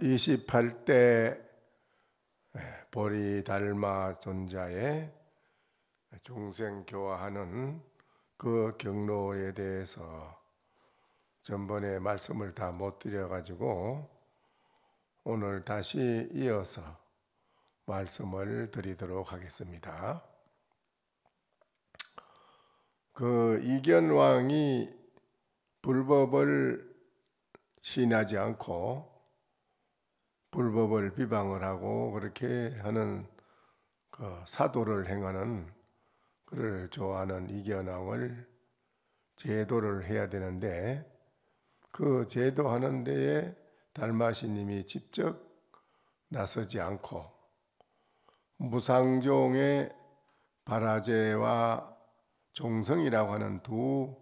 28대 보리달마 존자의 중생교화하는 그 경로에 대해서 전번에 말씀을 다 못 드려가지고 오늘 다시 이어서 말씀을 드리도록 하겠습니다. 그 이견왕이 불법을 시인하지 않고 불법을 비방을 하고 그렇게 하는 그 사도를 행하는 그를 좋아하는 이견왕을 제도를 해야 되는데 그 제도하는 데에 달마시님이 직접 나서지 않고 무상종의 바라제와 종성이라고 하는 두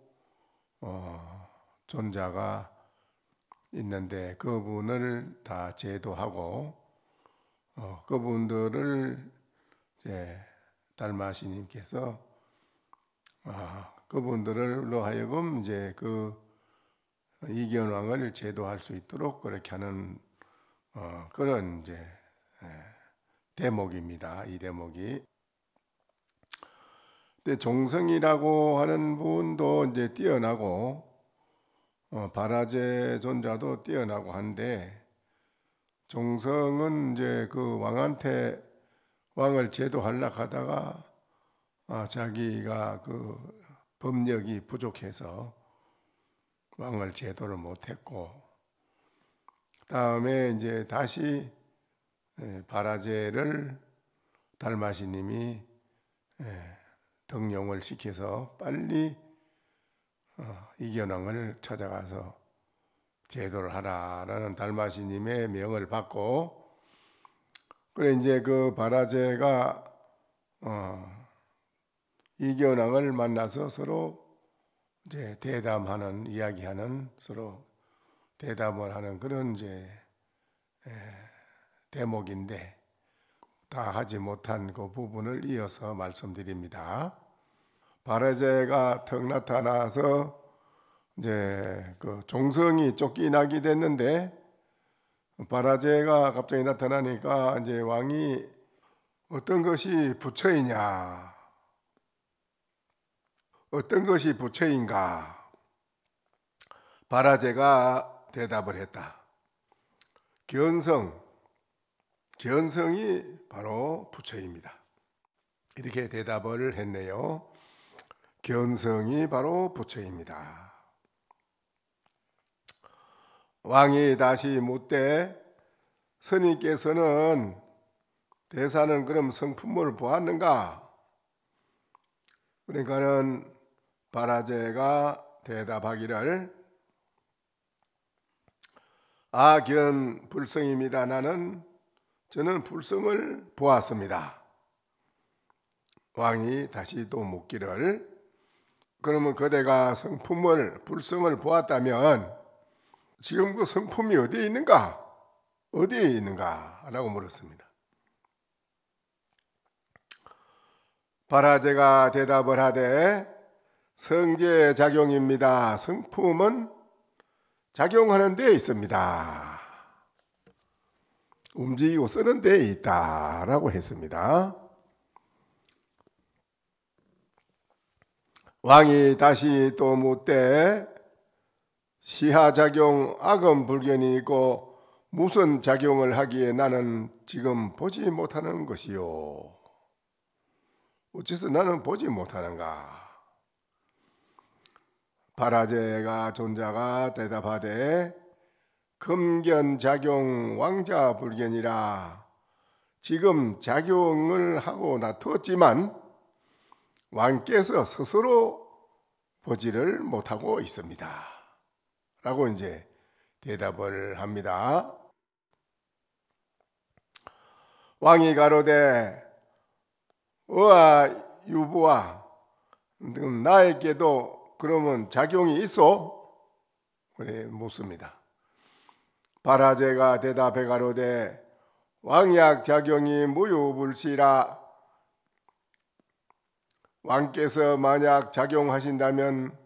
존자가 있는데 그분을 다 제도하고 그분들을 이제 달마시님께서 그분들로 하여금 이제 그 이견왕을 제도할 수 있도록 그렇게 하는 그런 이제 대목입니다. 이 대목이. 근데 종성이라고 하는 분도 이제 뛰어나고 바라제 존자도 뛰어나고 한데 종성은 이제 그 왕한테 왕을 제도하려고 하다가 자기가 그 법력이 부족해서 왕을 제도를 못했고 다음에 이제 다시 바라제를 달마시님이 등용을 시켜서 빨리 이견왕을 찾아가서 제도를 하라라는 달마시님의 명을 받고 그래 이제 그 바라제가 이견왕을 만나서 서로 이제 대담하는 이야기하는 서로 대담을 하는 그런 이제 대목인데 다 하지 못한 그 부분을 이어서 말씀드립니다. 바라제가 턱 나타나서 이제 그 종성이 쫓겨나게 됐는데 바라제가 갑자기 나타나니까 이제 왕이 어떤 것이 부처이냐, 어떤 것이 부처인가? 바라제가 대답을 했다. 견성이 바로 부처입니다. 이렇게 대답을 했네요. 견성이 바로 부처입니다. 왕이 다시 묻되 스님께서는 대사는 그럼 성품을 보았는가? 그러니까는 바라제가 대답하기를 아견 불성입니다. 저는 불성을 보았습니다. 왕이 다시 또 묻기를 그러면 그대가 불성을 보았다면 지금 그 성품이 어디에 있는가? 어디에 있는가? 라고 물었습니다. 바라제가 대답을 하되 성제작용입니다. 성품은 작용하는 데에 있습니다. 움직이고 쓰는 데에 있다라고 했습니다. 왕이 다시 또 묻되 시하작용 악음불견이 있고 무슨 작용을 하기에 나는 지금 보지 못하는 것이요. 어째서 나는 보지 못하는가? 바라제가 존자가 대답하되 금견작용 왕자불견이라 지금 작용을 하고 놔두었지만 왕께서 스스로 보지를 못하고 있습니다. 라고 이제 대답을 합니다. 왕이 가로되 어아 유부아 나에게도 그러면 작용이 있어? 그래 묻습니다. 바라제가 대답해 가로되 왕약 작용이 무유불시라 왕께서 만약 작용하신다면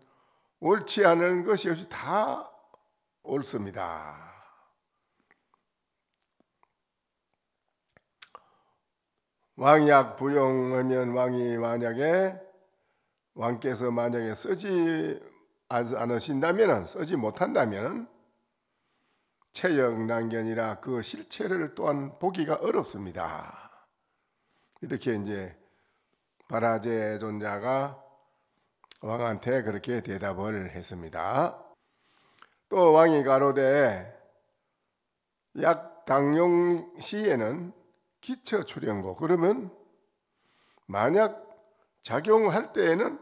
옳지 않은 것이 없이 다 옳습니다. 왕약 불용하면 왕께서 만약에 쓰지 않으신다면, 쓰지 못한다면 체역난견이라 그 실체를 또한 보기가 어렵습니다. 이렇게 이제 바라제 존자가 왕한테 그렇게 대답을 했습니다. 또 왕이 가로되 약당용 시에는 기처 출연고, 그러면 만약 작용할 때에는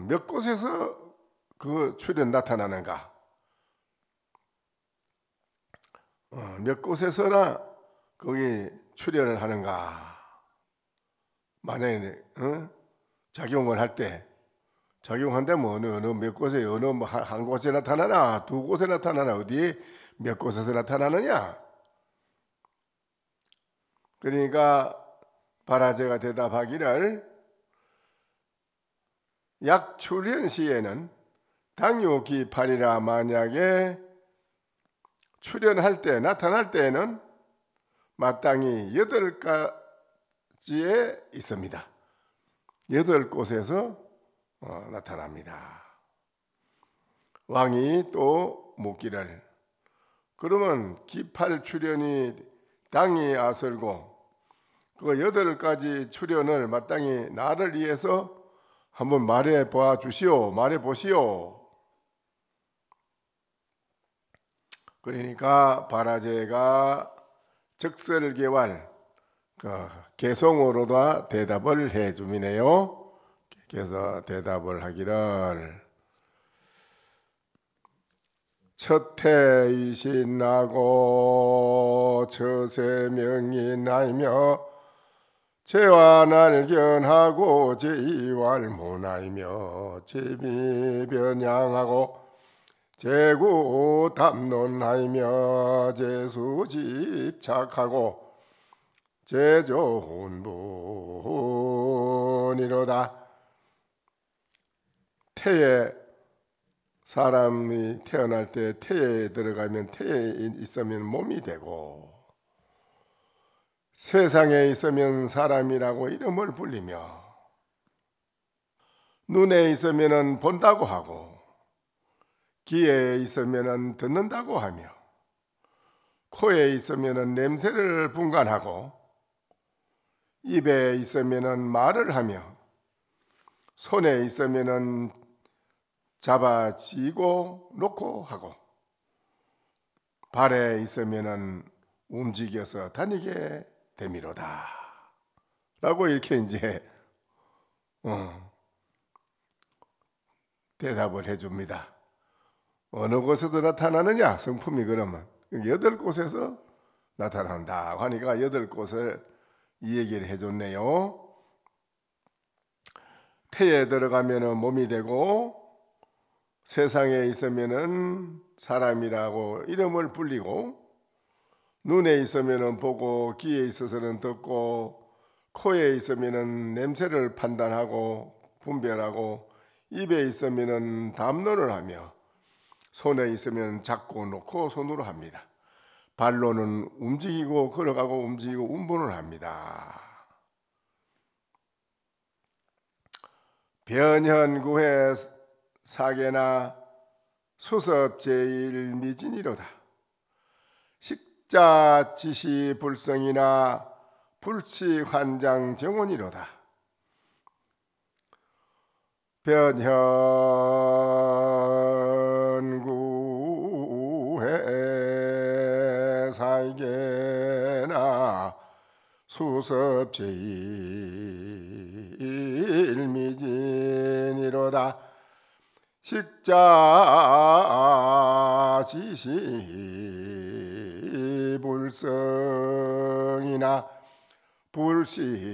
몇 곳에서 그 출연 나타나는가? 몇 곳에서나 거기 출연을 하는가? 만약에 작용을 할 때, 작용한다면 어느 몇 곳에, 어느 한 곳에 나타나나, 두 곳에 나타나나, 어디에 몇 곳에서 나타나느냐? 그러니까 바라제가 대답하기를 약출현 시에는 당요기팔이라, 만약에 출현할 때, 나타날 때에는 마땅히 8가지에 있습니다. 8곳에서 나타납니다. 왕이 또 묻기를, 그러면 기팔 출현이 당이 아설고 그 8가지 출현을 마땅히 나를 위해서 한번 말해 보시오. 그러니까 바라제가 적설개왈, 개성어로다 대답을 해 줌이네요. 그래서 대답을 하기를, 첫해이신 나고 처세명이 나이며 제와날견하고 제이왈문하이며 제비변양하고 제구담론하이며 제수집착하고 제조훈분이로다. 태에, 사람이 태어날 때 태에 들어가면, 태에 있으면 몸이 되고, 세상에 있으면 사람이라고 이름을 불리며, 눈에 있으면 본다고 하고, 귀에 있으면 듣는다고 하며, 코에 있으면 냄새를 분간하고, 입에 있으면 말을 하며, 손에 있으면 잡아쥐고 놓고 하고, 발에 있으면 움직여서 다니게 됨이로다 라고 이렇게 이제 대답을 해줍니다. 어느 곳에서 나타나느냐? 성품이 그러면 8곳에서 나타난다 하니까 8곳을 이 얘기를 해줬네요. 태에 들어가면 몸이 되고, 세상에 있으면 사람이라고 이름을 불리고, 눈에 있으면 보고, 귀에 있어서는 듣고, 코에 있으면 냄새를 판단하고 분별하고, 입에 있으면 담론을 하며, 손에 있으면 잡고 놓고 손으로 합니다. 발로는 움직이고 걸어가고 움직이고 운분을 합니다. 변현구해 사계나 수섭제일미진이로다. 식자지시 불성이나 불치환장정원이로다. 변현구해 사계나 수섭제일미진이로다. 식자지시 불성이나 불시환장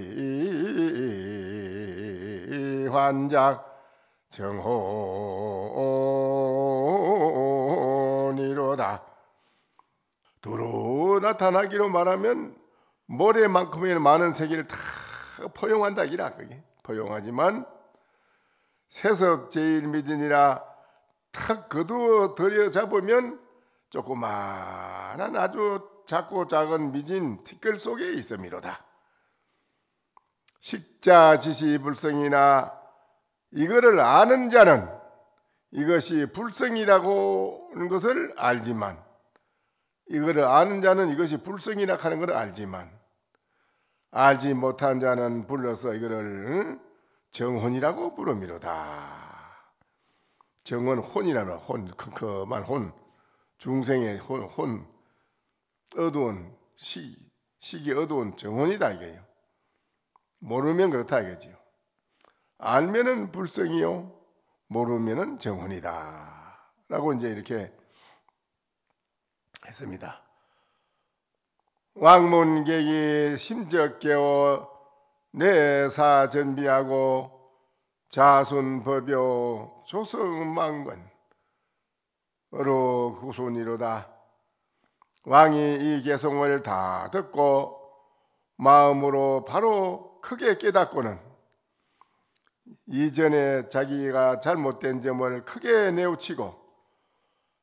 정혼이로다. 두루 나타나기로 말하면 모래만큼의 많은 세계를 다 포용한다기라. 그게 포용하지만 세섭제일미진이라 탁 거두어 들여잡으면 조그마한 아주 작고 작은 미진 티끌 속에 있음이로다. 식자지시 불성이나 이거를 아는 자는 이것이 불성이라고 하는 것을 알지만, 이거를 아는 자는 이것이 불성이라 하는 것을 알지만, 알지 못한 자는 불러서 이거를 정혼이라고 부르미로다. 정혼, 혼이라면 혼, 컴컴한 혼, 중생의 혼, 어두운 시기 어두운 정혼이다 이게요. 모르면 그렇다 이거지요. 알면은 불성이요, 모르면은 정혼이다 라고 이제 이렇게 했습니다. 왕문객이 심적 깨어 내사 전비하고 자손법요 조성망건 어로 구손이로다. 왕이 이 개성을 다 듣고 마음으로 바로 크게 깨닫고는 이전에 자기가 잘못된 점을 크게 뉘우치고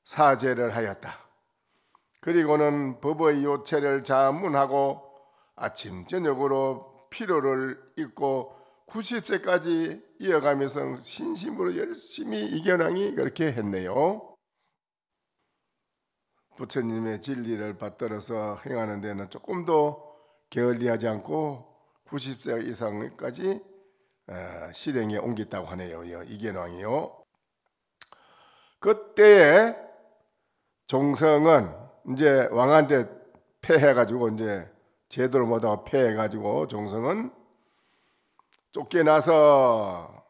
사죄를 하였다. 그리고는 법의 요체를 자문하고 아침 저녁으로 피로를 잊고 90세까지 이어가면서 신심으로 열심히 이견왕이 그렇게 했네요. 부처님의 진리를 받들어서 행하는 데는 조금도 게을리하지 않고 90세 이상까지 실행에 옮겼다고 하네요. 이견왕이요. 그때에 종성은 이제 왕한테 패해가지고 이제 제도를 못하고 패해가지고 종성은 쫓겨나서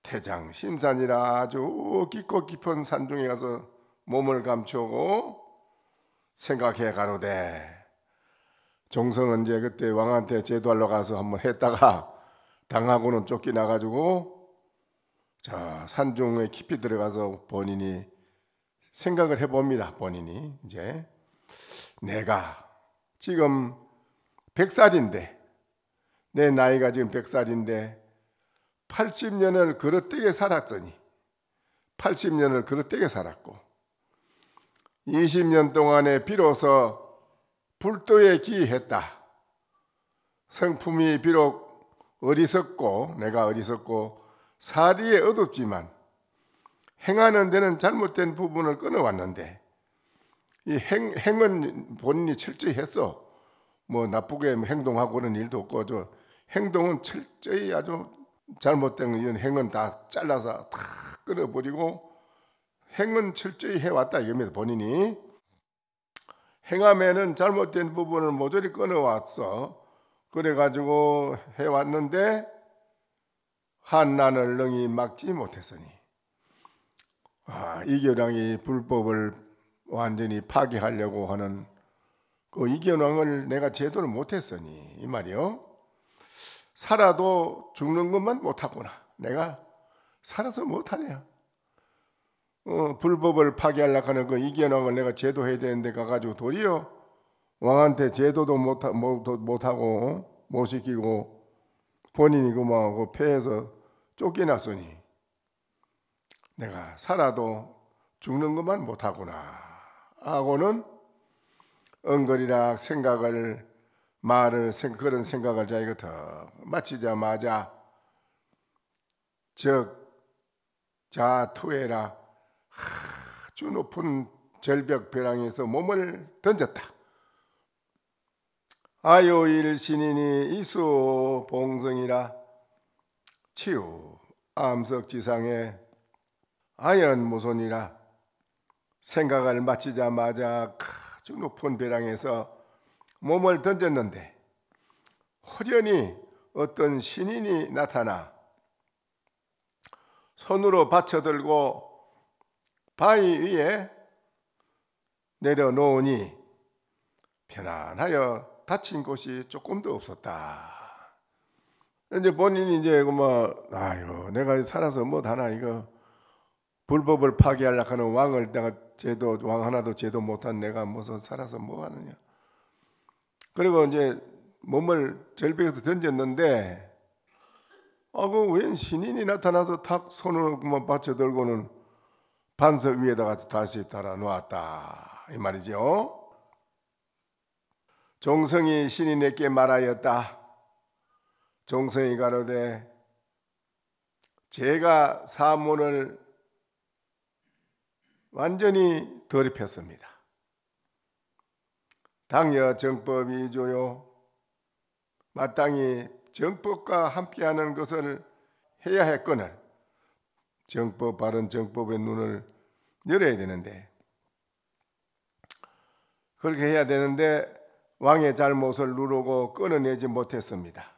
태장 심산이라 아주 깊고 깊은 산중에 가서 몸을 감추고 생각해 가로되, 종성은 이제 그때 왕한테 제도하러 가서 한번 했다가 당하고는 쫓겨나가지고 자 산중에 깊이 들어가서 본인이 생각을 해봅니다. 본인이 이제 내가 지금 100살인데, 내 나이가 지금 100살인데 80년을 그릇되게 살았더니 80년을 그릇되게 살았고 20년 동안에 비로소 불도에 기했다. 성품이 비록 어리석고 내가 어리석고 사리에 어둡지만 행하는 데는 잘못된 부분을 끊어왔는데, 이 행은 본인이 철저히 했어. 뭐 나쁘게 행동하고 그런 일도 없고, 저 행동은 철저히 아주 잘못된 이런 행은 다 잘라서 다 끊어버리고 행은 철저히 해왔다 이겁니다. 본인이 행함에는 잘못된 부분을 모조리 끊어왔어. 그래가지고 해왔는데 한난을 능히 막지 못했으니, 이견왕이 불법을 완전히 파괴하려고 하는 그 이견왕을 내가 제도를 못했으니, 이 말이요. 살아도 죽는 것만 못하구나. 내가 살아서 못하냐. 불법을 파괴하려고 하는 그 이견왕을 내가 제도해야 되는데 가가지고 도리어 왕한테 제도도 못하고 못 시키고 본인이 그만하고 패해서 쫓겨났으니 내가 살아도 죽는 것만 못하구나 하고는 엉거리락 생각을 그런 생각을 자기가 더 마치자마자 자투해라 아주 높은 절벽 벼랑에서 몸을 던졌다. 아요일 신인이 이수 봉성이라 치유 암석지상에 아연무손이라 생각을 마치자마자 아주 높은 벼랑에서 몸을 던졌는데 호련히 어떤 신인이 나타나 손으로 받쳐들고 바위 위에 내려놓으니 편안하여 다친 곳이 조금도 없었다. 이제 본인이 이제 아유 내가 살아서 못하나, 이거 불법을 파괴하려고 하는 왕을 내가 왕 하나도 제도 못한 내가 무슨 살아서 뭐 하느냐. 그리고 이제 몸을 절벽에서 던졌는데 그 웬 신인이 나타나서 탁 손을 받쳐들고는 반석 위에다가 다시 달아 놓았다 이 말이죠. 종성이 신인에게 말하였다. 종성이 가로되 제가 사문을 완전히 돌입했습니다. 당여 정법이조요. 마땅히 정법과 함께하는 것을 해야 했거늘 정법, 바른 정법의 눈을 열어야 되는데, 그렇게 해야 되는데 왕의 잘못을 누르고 끊어내지 못했습니다.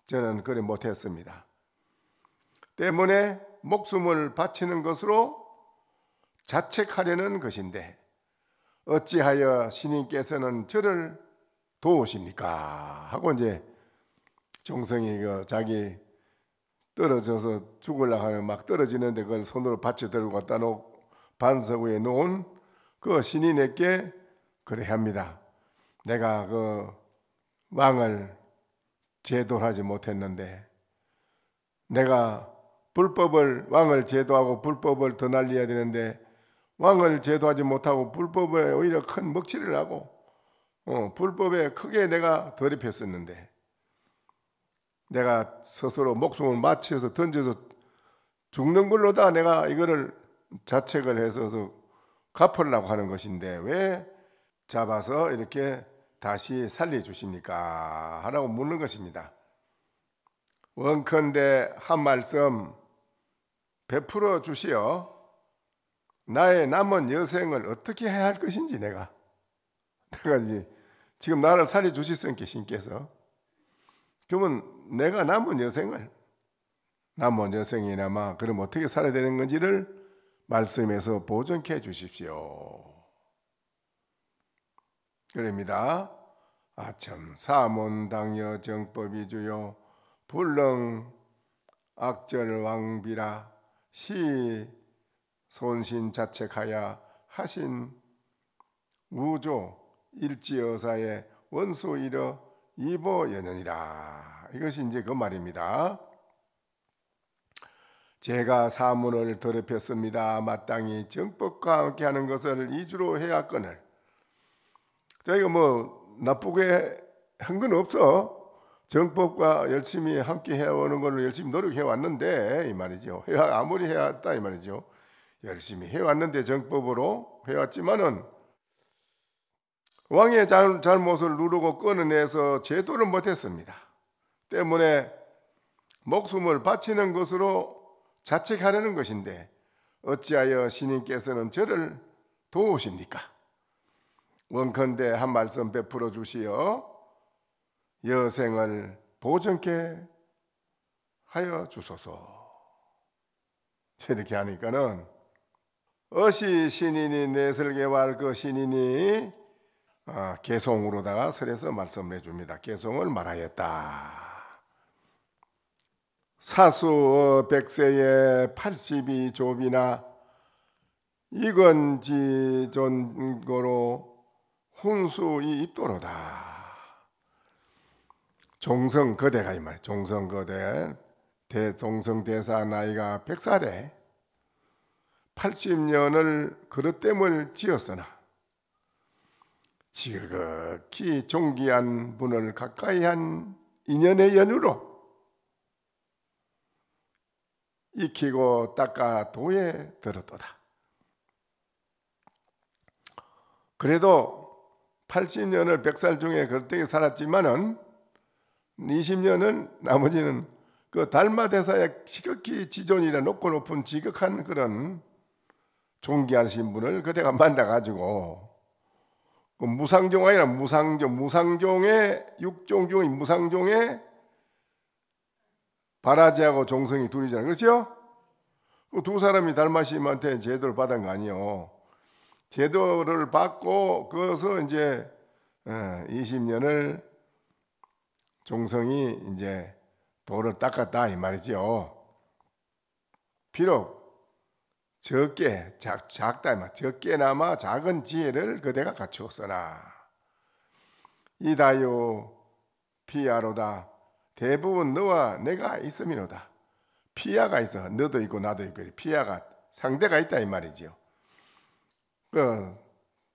저는 그래 못했습니다. 때문에 목숨을 바치는 것으로 자책하려는 것인데 어찌하여 신인께서는 저를 도우십니까? 하고 이제 종성이 자기 떨어져서 죽으려고 하면 막 떨어지는데 그걸 손으로 받쳐 들고 갖다 놓고 반석 위에 놓은 그 신인에게 그래 합니다. 내가 그 왕을 제도하지 못했는데, 내가 왕을 제도하고 불법을 더 날려야 되는데 왕을 제도하지 못하고 불법에 오히려 큰 먹칠을 하고 불법에 크게 내가 돌입했었는데, 내가 스스로 목숨을 마치어서 던져서 죽는 걸로다 내가 이거를 자책을 해서 갚으려고 하는 것인데 왜 잡아서 이렇게 다시 살려주십니까? 하라고 묻는 것입니다. 원컨대 한 말씀 베풀어 주시어 나의 남은 여생을 어떻게 해야 할 것인지 내가 이제 지금 나를 살려주셨으니까 신께서, 그러면 내가 남은 여생이나마 그럼 어떻게 살아야 되는 건지를 말씀에서 보존케 해 주십시오. 그럽니다. 아참 사문당여 정법이주요 불능 악절왕비라 시 손신자책하야 하신 우조 일지여사의 원수이러 이보연연이라. 이것이 이제 그 말입니다. 제가 사문을 더럽혔습니다. 마땅히 정법과 함께 하는 것을 이주로 해야거늘. 저희가 뭐 나쁘게 한 건 없어. 정법과 열심히 함께 해오는 걸 열심히 노력해 왔는데 이 말이죠. 아무리 해왔다 이 말이죠. 열심히 해왔는데 정법으로 해왔지만은 왕의 잘못을 누르고 끊어내서 제도를 못했습니다. 때문에 목숨을 바치는 것으로 자책하려는 것인데 어찌하여 신인께서는 저를 도우십니까? 원컨대 한 말씀 베풀어 주시어 여생을 보존케 하여 주소서. 이렇게 하니까는 어시 신인이 내설계할 그 신인이 개송으로다가 설해서 말씀을 해줍니다. 개송을 말하였다. 사수 백세의 82조비나 이건지 존고로 훈수이 입도로다. 종성거대가 이 말. 종성거대 대종성대사 나이가 100살에 80년을 그릇됨을 지었으나 지극히 존귀한 분을 가까이 한 인연의 연유로 익히고 닦아 도에 들었도다. 그래도 80년을 100살 중에 그릇되게 살았지만은 20년은 나머지는 그 달마대사의 지극히 지존이라 높은 지극한 그런 존귀하신 분을 그대가 만나가지고 그 무상종 아니라 무상종의 육종 중의 무상종의 바라지하고 종성이 둘이잖아요. 그렇죠? 두 사람이 달마심한테 제도를 받은 거 아니에요. 제도를 받고 그것서 이제 20년을 종성이 이제 도를 닦았다 이 말이죠. 비록 적게 작다 말 적게나마 작은 지혜를 그대가 갖추었으나 이다요 피아로다. 대부분 너와 내가 있음이로다. 피아가 있어. 너도 있고 나도 있고 피아가 상대가 있다 이 말이죠.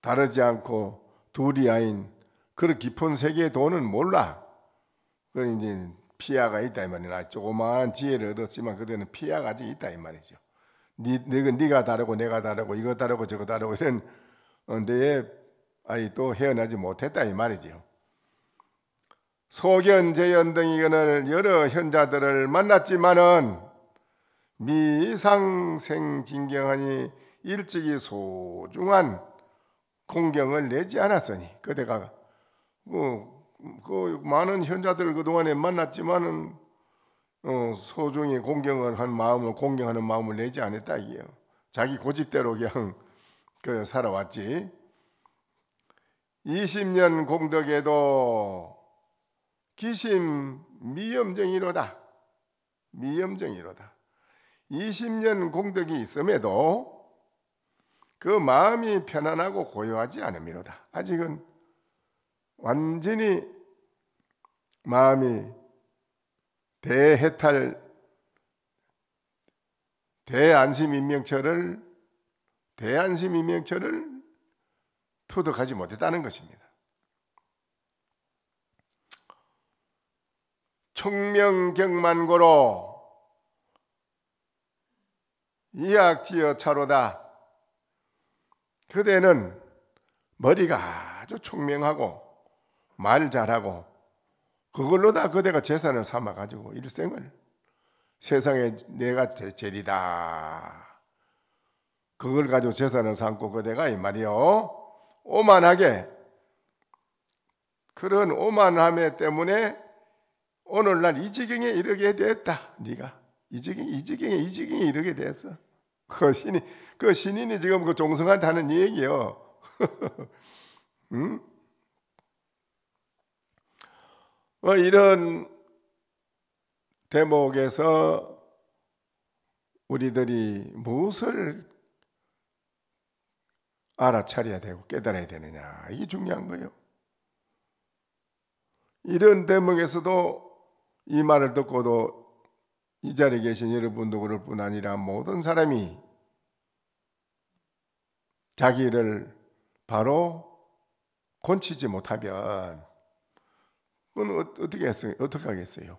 다르지 않고 둘이 아닌 그 깊은 세계의 도는 몰라. 그 이제 피아가 있다 이 말이야. 조그마한 지혜를 얻었지만 그대는 피아가 아직 있다 이 말이죠. 네가 다르고 내가 다르고 이거 다르고 저거 다르고 이런 데에 아이 또 헤어나지 못했다 이 말이지요. 소견, 재연 등이거늘 여러 현자들을 만났지만은 미상생진경하니 일찍이 소중한 공경을 내지 않았으니 그대가 그 많은 현자들을 그동안에 만났지만은 소중히 공경하는 마음을 내지 않았다 이게요. 자기 고집대로 그냥 그 살아왔지. 20년 공덕에도 기심 미염정이로다. 20년 공덕이 있음에도 그 마음이 편안하고 고요하지 않음이로다. 아직은 완전히 마음이 대해탈 대안심인명처를 투득하지 못했다는 것입니다. 총명경만고로 이학지어 차로다. 그대는 머리가 아주 총명하고 말 잘하고 그걸로 다 그대가 재산을 삼아가지고 일생을 세상에 내가 제일이다. 그걸 가지고 재산을 삼고 그대가 이 말이요. 오만하게 그런 오만함에 때문에 오늘날 이 지경에 이르게 됐다. 네가 이 지경에 이르게 됐어. 그 신인이 지금 그 종성한테 하는 얘기요. 응? 이런 대목에서 우리들이 무엇을 알아차려야 되고 깨달아야 되느냐, 이게 중요한 거예요. 이런 대목에서도 이 말을 듣고도 이 자리에 계신 여러분도 그럴 뿐 아니라 모든 사람이 자기를 바로 곤치지 못하면 그건 어떻게 하겠어요?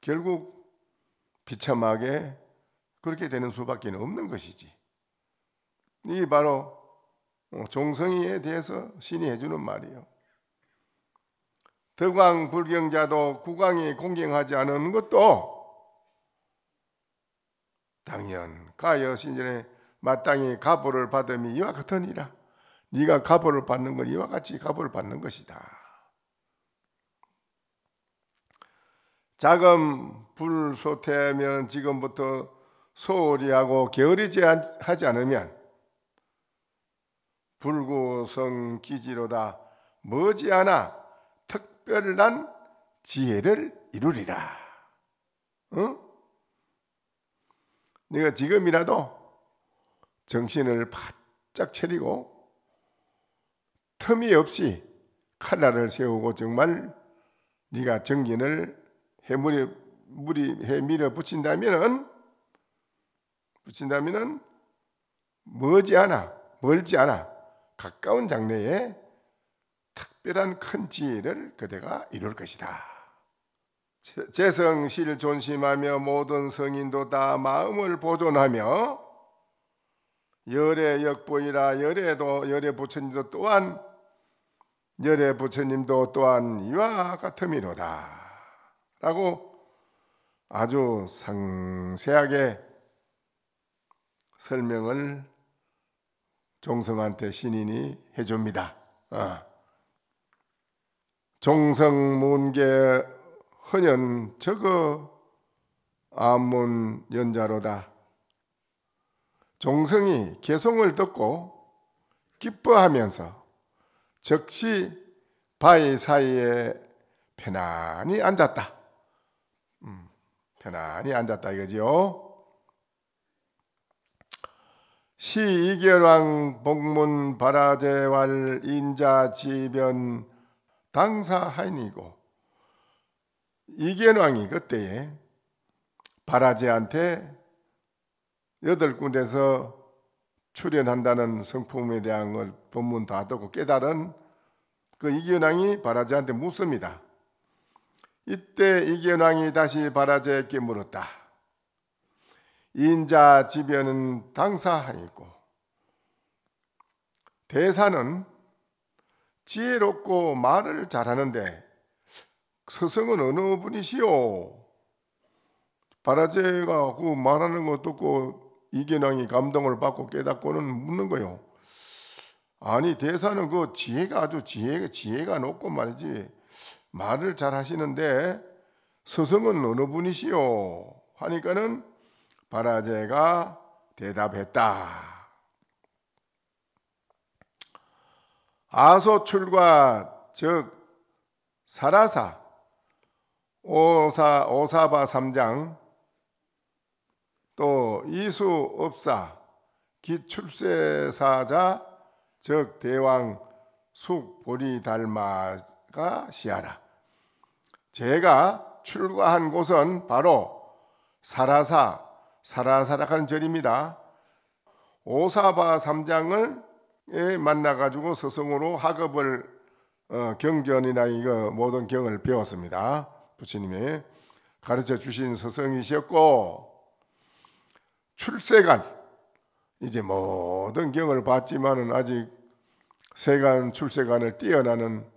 결국 비참하게 그렇게 되는 수밖에 없는 것이지. 이게 바로 종성이에 대해서 신이 해주는 말이에요. 덕왕 불경자도 국왕이 공경하지 않은 것도 당연 가여 신전에 마땅히 가보를 받음이 이와 같으니라. 네가 가보를 받는 건 이와 같이 가보를 받는 것이다. 자금 불소태하면 지금부터 소홀히 하고 게으르지 하지 않으면 불구성 기지로다 머지않아 특별한 지혜를 이루리라. 네가 지금이라도 정신을 바짝 차리고 틈이 없이 칼날을 세우고 정말 네가 정진을 해밀어 붙인다면은 멀지 않아 가까운 장래에 특별한 큰 지혜를 그대가 이룰 것이다. 재성실 존심하며 모든 성인도 다 마음을 보존하며 열애 역보이라 열애 부처님도 또한 이와 같음이로다 라고 아주 상세하게 설명을 종성한테 신인이 해줍니다. 종성문계 헌연 저거 암문 연자로다. 종성이 개송을 듣고 기뻐하면서 즉시 바위 사이에 편안히 앉았다. 편안히 앉았다 이거지요. 시이결왕 복문 바라제왈 인자지변 당사하인이고 이견왕이 그때에 바라제한테 8군데서 출연한다는 성품에 대한 걸 법문 다 듣고 깨달은 그 이기현 왕이 바라제한테 묻습니다. 이때 이기현 왕이 다시 바라제에게 물었다. 인자 지변은 당사하니고 대사는 지혜롭고 말을 잘하는데 스승은 어느 분이시오? 바라제가 그 말하는 거 듣고 이기현 왕이 감동을 받고 깨닫고는 묻는 거요. 아니 대사는 그 지혜가 아주 지혜가 높고 말이지 말을 잘 하시는데 스승은 어느 분이시오? 하니까는 바라제가 대답했다. 아소출과 즉 사라사 오사바 3장 또 이수업사 기출세사자 즉 대왕 숙보리달마가 시하라. 제가 출가한 곳은 바로 사라사라하는 절입니다. 오사바 3장을 만나가지고 스승으로 학업을 경전이나 이거 모든 경을 배웠습니다. 부처님이 가르쳐 주신 스승이셨고 출세간 이제 모든 경을 봤지만은 아직 세간 출세간을 뛰어나는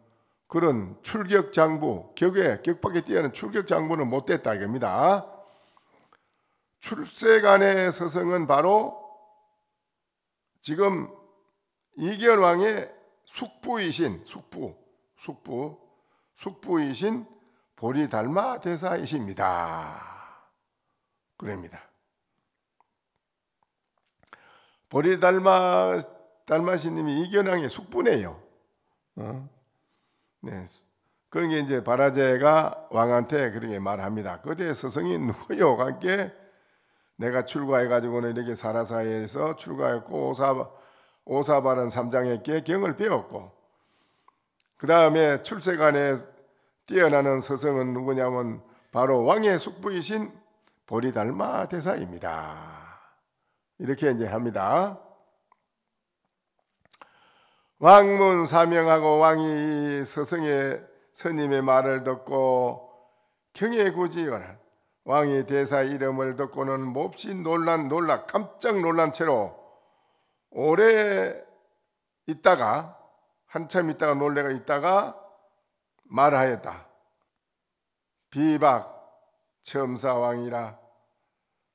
그런 출격장부 격밖에 뛰어난 출격장부는 못됐다 이겁니다. 출세간의 스승은 바로 지금 이기현 왕의 숙부이신 숙부이신 보리달마 대사이십니다. 그럽니다. 보리달마시님이 이기현 왕의 숙부네요. 네. 그러니까 이제 바라제가 왕한테 그렇게 말합니다. 그대 스승이 누구요? 함께 내가 출가해가지고는 이렇게 사라사에서 출가했고 오사바는 3장에게 경을 배웠고 그 다음에 출세간에 뛰어나는 스승은 누구냐면 바로 왕의 숙부이신 보리달마 대사입니다. 이렇게 이제 합니다. 왕문 사명하고 왕이 스승의 스님의 말을 듣고 경애구지어라. 왕이 대사 이름을 듣고는 몹시 깜짝 놀란 채로 오래 있다가 한참 있다가 놀래가 있다가 말하였다. 비박 첨사왕이라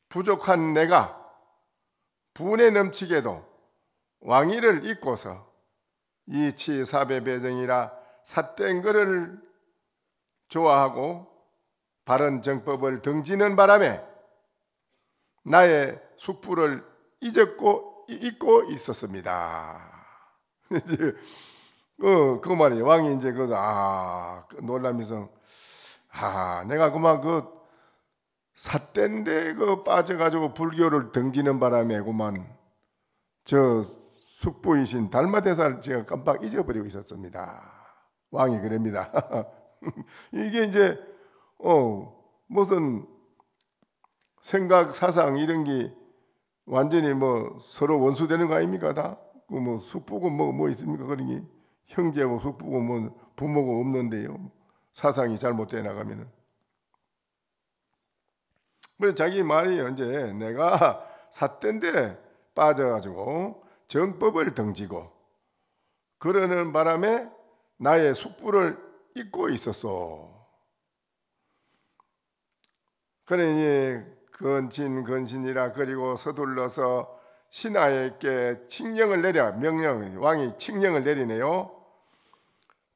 부족한 내가 분에 넘치게도 왕위를 잊고서 이치사배배정이라 삿된 것을 좋아하고 바른 정법을 등지는 바람에 나의 숙부를 잊고 있었습니다. 그 말이에요. 왕이 이제 놀라면서 내가 그만 삿된데 빠져가지고 불교를 등지는 바람에 그만 저 숙부이신 달마대사를 제가 깜빡 잊어버리고 있었습니다. 왕이 그럽니다. 이게 이제 무슨 생각 사상 이런 게 완전히 서로 원수되는 거 아닙니까? 다 그 숙부고 뭐 있습니까? 그런 게 형제고 숙부고 부모고 없는데요. 사상이 잘못돼 나가면은. 그래서 자기 말이 이제 내가 삿된데 빠져가지고 정법을 등지고 그러는 바람에 나의 숙부를 잊고 있었어. 그러니 근신이라 그리고 서둘러서 신하에게 칙령을 왕이 칙령을 내리네요.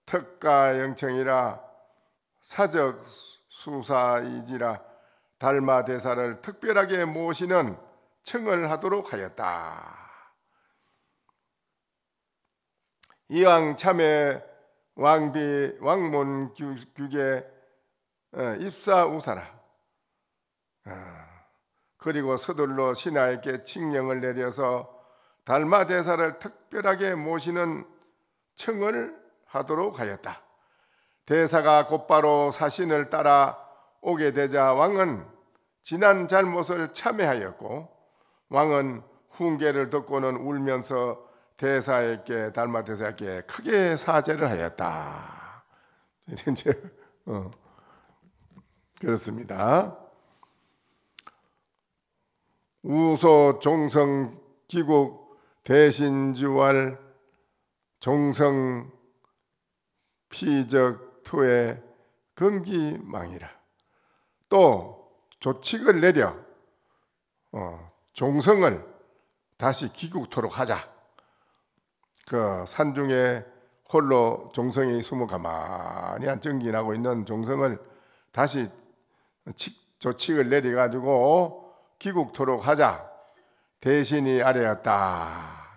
특가 영청이라 사적 수사이지라 달마 대사를 특별하게 모시는 청을 하도록 하였다. 이왕 참에 왕문 규계 입사우사라. 그리고 서둘러 신하에게 칙령을 내려서 달마 대사를 특별하게 모시는 청을 하도록 하였다. 대사가 곧바로 사신을 따라 오게 되자 왕은 지난 잘못을 참회하였고 왕은 훈계를 듣고는 울면서 달마 대사에게 크게 사죄를 하였다. 이제 그렇습니다. 우소 종성 기국 대신주왈 종성 피적 투의 금기망이라. 또 조칙을 내려 종성을 다시 귀국토록 하자. 그 산중에 홀로 종성이 숨어 가만히 정진하고 있는 종성을 다시 조칙을 내려 가지고 귀국토록 하자. 대신이 아뢰었다.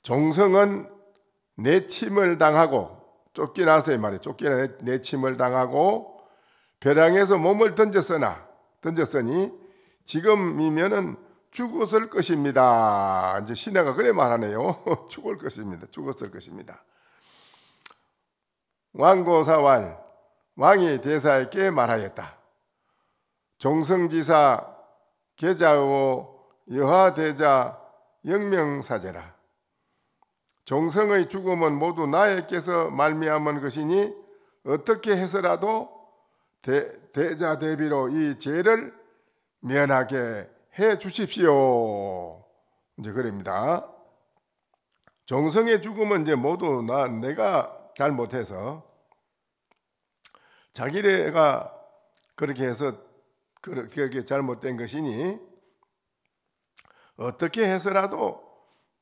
종성은 내침을 당하고 쫓겨나서 이 말이에요. 쫓겨나 내침을 당하고 벼랑에서 몸을 던졌으니 지금이면은 죽었을 것입니다. 이제 신하가 그래 말하네요. 죽을 것입니다. 죽었을 것입니다. 왕고사왈 왕이 대사에게 말하였다. 종성지사 계자의 여하대자 영명사제라. 종성의 죽음은 모두 나에게서 말미암은 것이니 어떻게 해서라도 대자 대비로 이 죄를 면하게 해 주십시오. 이제 그럽니다. 종성의 죽음은 이제 모두 내가 잘못해서 자기네가 그렇게 해서 그렇게 잘못된 것이니 어떻게 해서라도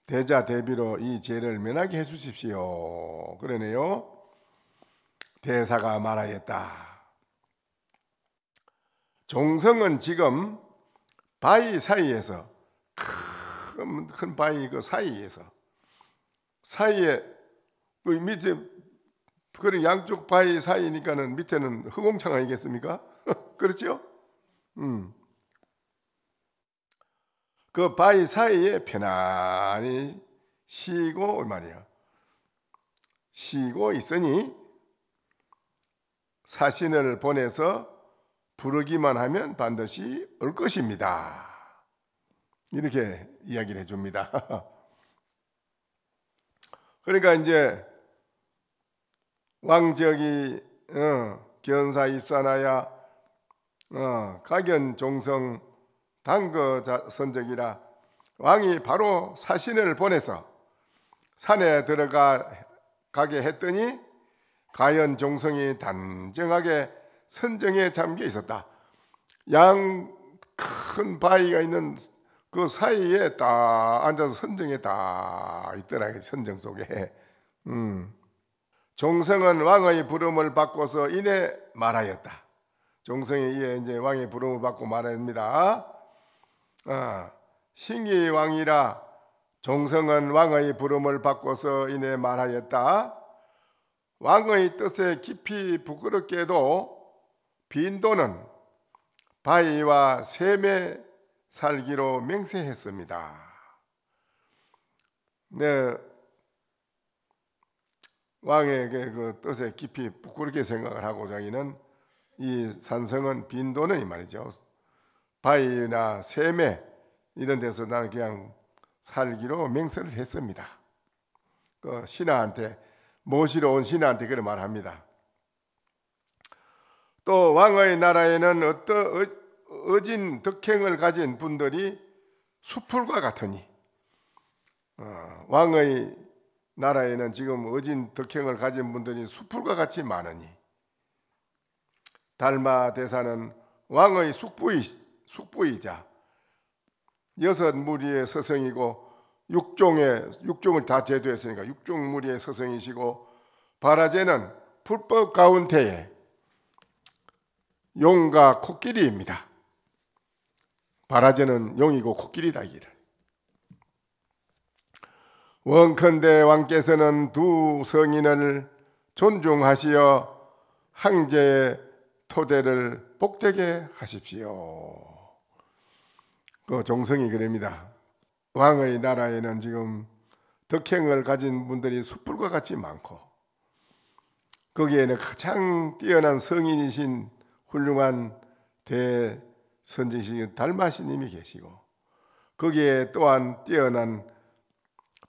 대자 대비로 이 죄를 면하게 해 주십시오. 그러네요. 대사가 말하였다. 종성은 지금 바위 사이에서 큰 바위 그 사이에 그 밑에 그 양쪽 바위 사이니까는 밑에는 흑공창 아니겠습니까? 그렇죠? 그 바위 사이에 편안히 쉬고 말이야. 쉬고 있으니 사신을 보내서 부르기만 하면 반드시 올 것입니다. 이렇게 이야기를 해줍니다. 그러니까 이제 왕적이 견사 입산하야 각연 종성 당거 선적이라 왕이 바로 사신을 보내서 산에 들어가게 했더니 가연 종성이 단정하게 선정에 잠겨 있었다. 양 큰 바위가 있는 그 사이에 딱 앉아서 선정에 딱 있더라. 선정 속에. 종성은 왕의 부름을 받고서 이내 말하였다. 종성에 의해 이제 왕의 부름을 받고 말합니다. 신기 왕이라 종성은 왕의 부름을 받고서 이내 말하였다. 왕의 뜻에 깊이 부끄럽게도 빈도는 바위와 샘에 살기로 맹세했습니다. 네, 왕의 그 뜻에 깊이 부끄럽게 생각을 하고 자기는 이 산성은 빈도는 이 말이죠. 바위나 샘에 이런 데서 나는 그냥 살기로 맹세를 했습니다. 그 신하한테 모시러 온 신하한테 그런 말합니다. 또 왕의 나라에는 어진 덕행을 가진 분들이 수풀과 같으니 왕의 나라에는 지금 어진 덕행을 가진 분들이 수풀과 같이 많으니 달마 대사는 왕의 숙부이자 6무리의 서성이고 육종을 다 제도했으니까 육종무리의 서성이시고 바라제는 불법 가운데에 용과 코끼리입니다. 바라제는 용이고 코끼리다. 원컨대 왕께서는 두 성인을 존중하시어 황제의 토대를 복되게 하십시오. 그 종성이 그럽니다. 왕의 나라에는 지금 덕행을 가진 분들이 숯불과 같이 많고 거기에는 가장 뛰어난 성인이신 훌륭한 대선지신 달마신님이 계시고 거기에 또한 뛰어난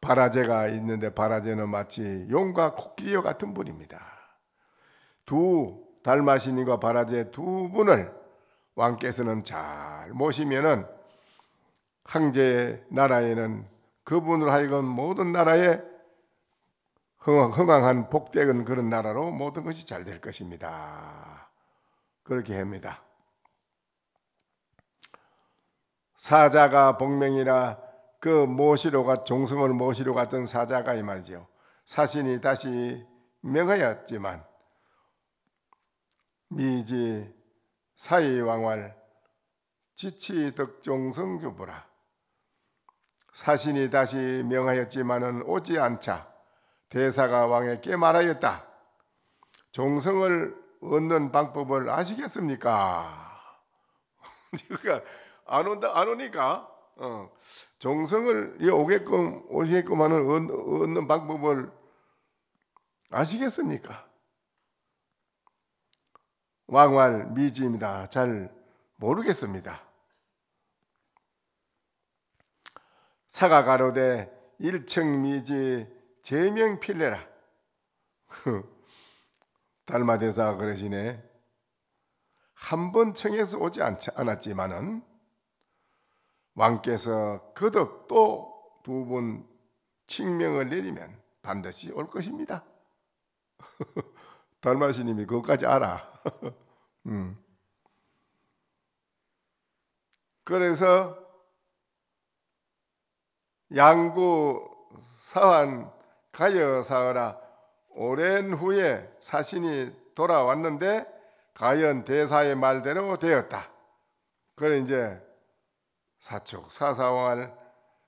바라제가 있는데, 바라제는 마치 용과 코끼리와 같은 분입니다. 두 달마시님과 바라제 두 분을 왕께서는 잘 모시면은 황제의 나라에는 그분으로 하여금 모든 나라에 흥왕한 복되은 그런 나라로 모든 것이 잘 될 것입니다. 그렇게 합니다. 사자가 복명이라, 그 모시로 종성을 모시러 갔던 사자가 이 말이죠. 사신이 다시 명하였지만 미지 사이왕활 지치덕종성교부라. 사신이 다시 명하였지만은 오지 않자 대사가 왕에게 말하였다. 종성을 얻는 방법을 아시겠습니까? 그러니까 안 오니까 종성을 오시게끔 하는 얻는 방법을 아시겠습니까? 왕활 미지입니다. 잘 모르겠습니다. 사가 가로되 일청미지 제명필레라. 달마대사가 그러시네. 한 번 청해서 오지 않았지만은 왕께서 거듭 또 두 번 칙명을 내리면 반드시 올 것입니다. 달마시님이 그것까지 알아. 그래서 양구 사환 가여 사어라. 오랜 후에 사신이 돌아왔는데 가연 대사의 말대로 되었다. 그래 이제 사축 사사왕을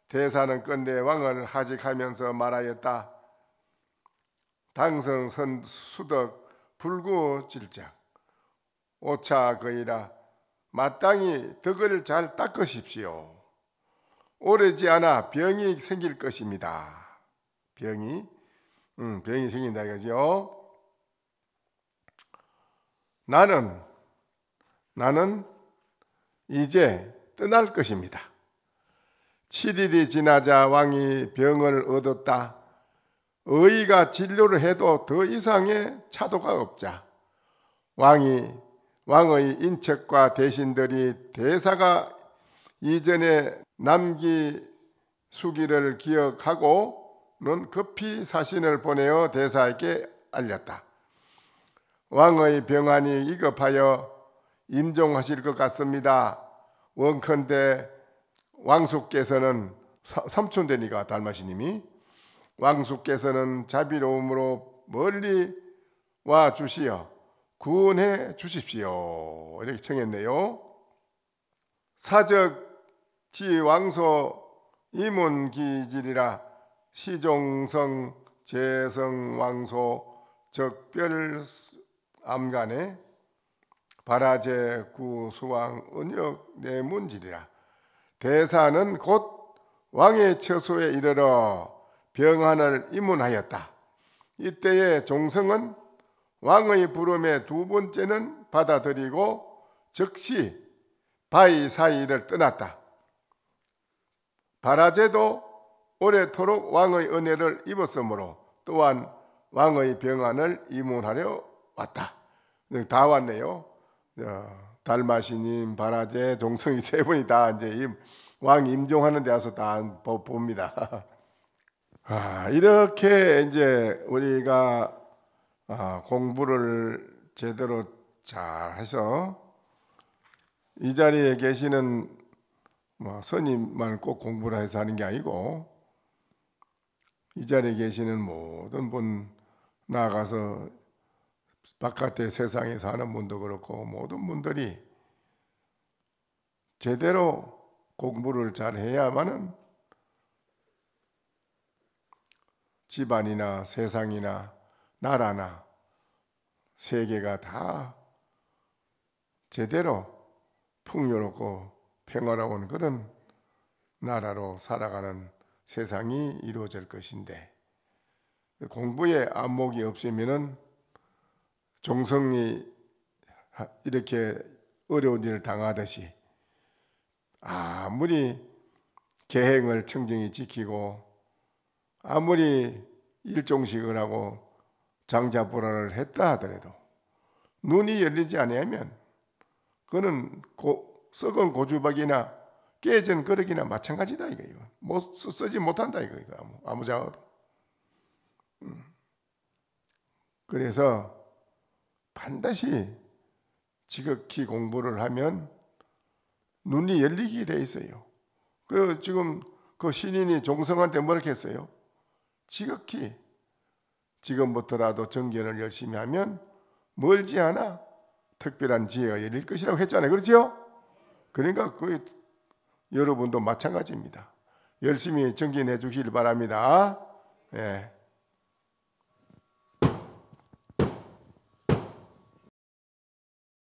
대사는 건대 왕을 하직하면서 말하였다. 당선 선수덕 불구질작 오차 거이라. 마땅히 덕을 잘 닦으십시오. 오래지 않아 병이 생길 것입니다. 병이 생긴다 이거죠. 나는 이제 떠날 것입니다. 7일이 지나자 왕이 병을 얻었다. 의가 진료를 해도 더 이상의 차도가 없자 왕의 인척과 대신들이 대사가 이전에 남기수기를 기억하고는 급히 사신을 보내어 대사에게 알렸다. 왕의 병환이 위급하여 임종하실 것 같습니다. 원컨대 왕수께서는 삼촌되니까 달마시님이 왕수께서는 자비로움으로 멀리 와 주시어 구원해 주십시오. 이렇게 청했네요. 사적지 왕소 이문기질이라. 시종성 재성 왕소 적별 암간에 바라제 구수왕 은역 내문질이라. 대사는 곧 왕의 처소에 이르러 병환을 입문하였다. 이때의 종성은 왕의 부름에 두 번째는 받아들이고 즉시 바이사이를 떠났다. 바라제도 오래도록 왕의 은혜를 입었으므로 또한 왕의 병환을 입문하려 왔다. 다 왔네요. 달마시님, 바라제, 종성이 세 분이 다 이제 왕 임종하는 데 와서 다 봅니다. 이렇게 이제 우리가 공부를 제대로 잘 해서 이 자리에 계시는 스님만 꼭 공부를 해서 하는 게 아니고 이 자리에 계시는 모든 분 나아가서 바깥의 세상에 사는 분도 그렇고 모든 분들이 제대로 공부를 잘 해야만은 집안이나 세상이나 나라나 세계가 다 제대로 풍요롭고 평화로운 그런 나라로 살아가는 세상이 이루어질 것인데 공부에 안목이 없으면은 종성이 이렇게 어려운 일을 당하듯이 아무리 계행을 청정히 지키고 아무리 일종식을 하고 장자불화를 했다 하더라도 눈이 열리지 아니하면 그는 썩은 고주박이나 깨진 그릇이나 마찬가지다 이거. 못 쓰지 못한다 이거 아무 작업도. 그래서 반드시 지극히 공부를 하면 눈이 열리게 돼 있어요. 지금 그 신인이 종성한테 뭐라고 했어요? 지극히 지금부터라도 정견을 열심히 하면 멀지 않아 특별한 지혜가 열릴 것이라고 했잖아요. 그렇죠? 그러니까 여러분도 마찬가지입니다. 열심히 정진해 주시길 바랍니다. 예.